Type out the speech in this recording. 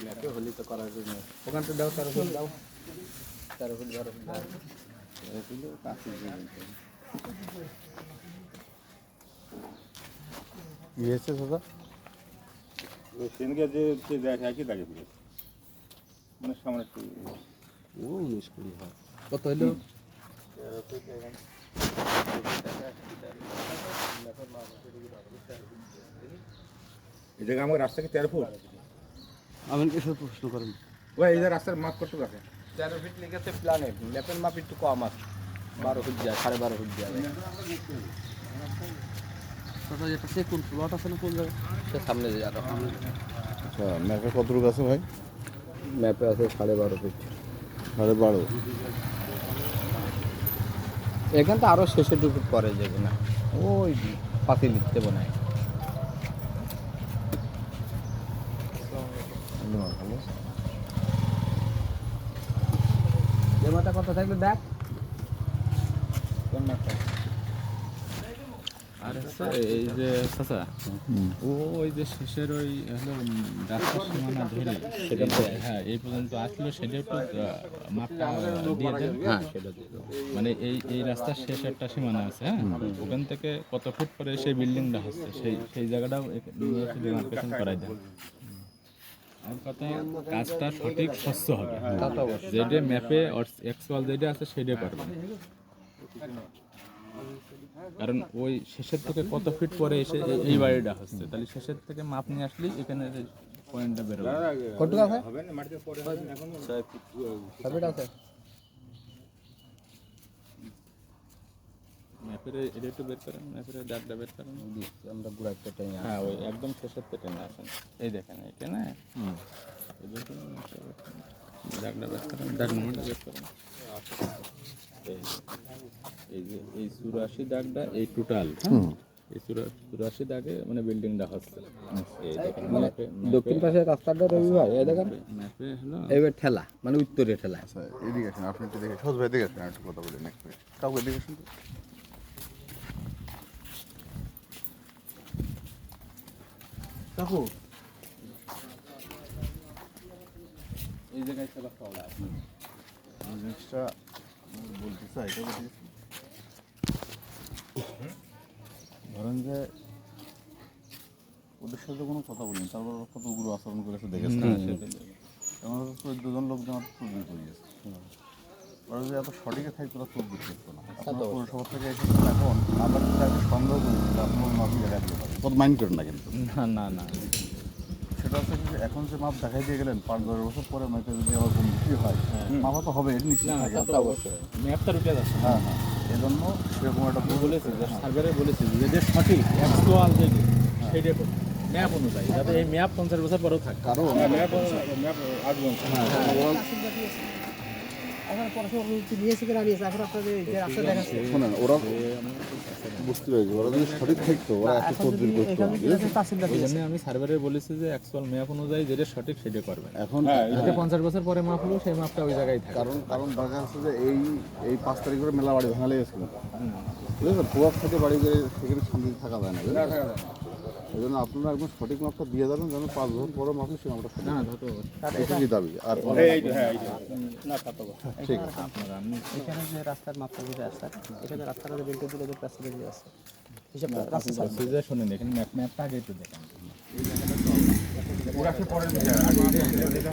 ম্যাপে হলি তো করার জন্য ওখানটা দাও 13 ফুট দাও 13 ফুট 12 ফুট দাও এগুলো কাছে ইয়েছে দাদা সেনকে যে দেখ একই দাগে পুরো মানে সামনে একটু ও 19-20 হয় কত হলো এই জায়গা আমার রাস্তা কি 13 ফুট আমার কি সব প্রশ্ন করেন ওই এই যে রাস্তার মাপ কত আছে 13 ফিট লিখেছে প্ল্যানে ম্যাপের মাপ একটু কম আছে 12 ফুট যায় 12.5 ফুট যায় দাদা এটা সে কোন প্লট আছে না কোন জায়গায় সে সামনে যে যাবে আচ্ছা ম্যাপে কত রুক আছে ভাই ম্যাপে আছে 12.5 ফিট 12.5 এখান তো আরো শেষে দুটো পরে যাবে না ওই পাতি লিখতে বানায় ভালো যে মাথা কথা থাকলে দেখ কোন মাথা আর এই যে চাচা ওই যে শেষের ওই হলো রাস্তার সীমানা ধরে সেটা হ্যাঁ এই পর্যন্ত আসলো সেটা একটু মাপটা দিয়ে দেন হ্যাঁ সেটা মানে এই রাস্তার শেষ একটা সীমানা আছে হ্যাঁ ওখান থেকে কত ফুট পরে সেই বিল্ডিংটা হচ্ছে সেই জায়গাটাও ডিমার্কেশন করাই দেন আর কথা কাজটা সঠিক স্বচ্ছ হবে যেটা ম্যাপে অ্যাকচুয়াল যেটা আছে সেটাই পারবেন কারণ ওই শেষের থেকে কত ফিট পরে এসে এই বাড়িটা হচ্ছে তাহলে শেষের থেকে মাপ নিয়ে আসলেই এখানে পয়েন্টটা বেরোবে কত আছে হবে না মাটিতে পরে এখন 6 ফিট আছে ম্যাপের এটা একটু বের করেন ম্যাপের দাগটা বের করেন আমরা গুড়াই কেটে নিয়ে হ্যাঁ ওই একদম শেষের থেকে নিয়ে আসেন এই দেখেন এখানে এই দেখুন দাগটা বের করেন দাগ নম্বরটা বের করেন এই যে এই 84 দাগটা এই টোটাল এই 84 দাগে মানে বিল্ডিংটা হচ্ছে এই দেখেন ম্যাপে দক্ষিণ পাশে রাস্তাটা রবি ভাই এই দেখেন ম্যাপে হলো এবার ঠেলা মানে উত্তরে ঠেলা আচ্ছা এদিকে আসেন আপনি তো দেখে সহজ ভাই দেখে আসেন একটু কথা বলি নেক্সট কাউকে এদিকে আসেন তো কাকু এই জায়গায় চলা খাওয়া জিনিসটা বলতে চাই এটা বলতে ধরেন যে ওদের সাথে কোনো কথা বলিনি তারপর ওরা কত উগ্র আচরণ করেছে দেখেছে আমার 14 জন লোকজন আমার তদবির করিয়েছে ওরা যদি এত সঠিকে থাকতো ওরা তদবির করতো না আপনার পৌরসভা থেকে এসেছেন এখন আমরা যদি আগে সন্দেহ করি যে আপনার মাফি দেখা দিতে পারে কত মাইন্ড করেন না কিন্তু না সেটা হচ্ছে যে এখন যে মাপ দেখাই দিয়ে গেলেন 5-10 বছর পরে মাপে যদি আমার কোনো কিছু হয় মাপা তো হবে এটা নিশ্চিত থাকে অবশ্যই ম্যাপটা উঠে যাচ্ছে হ্যাঁ হ্যাঁ এই জন্য সেরকম একটা বলেছে যে সার্ভেরে বলেছে যে সঠিক অ্যাকচুয়াল যেটি সেইটা ম্যাপ অনুযায়ী যাতে এই ম্যাপ 50 বছর পরেও থাকে কারণ ম্যাপ আসবেন শোনেন ওরা বুঝতে পেরেছি ওরা যদি সঠিক থাকতো ওরা এত তদবির করতো না, বুঝেছেন? এই জন্য আমি সার্ভেরে বলেছি যে অ্যাকচুয়াল ম্যাপ অনুযায়ী যেটা সঠিক সেটা করবেন এখন যাতে 50 বছর পরে মাপ হলো সেই মাপটা ওই জায়গায় থাকে কারণ দেখা যাচ্ছে যে এই 5 তারিখ করে মেলা বাড়ি ভাঙালে গেছিল বুঝেছেন প্রভাব থেকে বাড়ি গেলে সেখানে শান্তিতে থাকা যায় না বুঝলেন? এই জন্য আপনারা একদম সঠিক মাপটা দিয়ে যাবেন যেন 5 বছর পরে মাপে সে মাপটা সঠিক এটাই দাবি আর ঠিক আছে এখানে যে রাস্তার মাপটা বুঝে আসছে এখানে রাস্তাটা বিল্ডিং দিলে যে রাস্তাটা দিয়ে আছে হিসাবটা রাস্তা সুবিধা শুনেন এখানে ম্যাপটা আগে একটু দেখেন ওরা কি পরে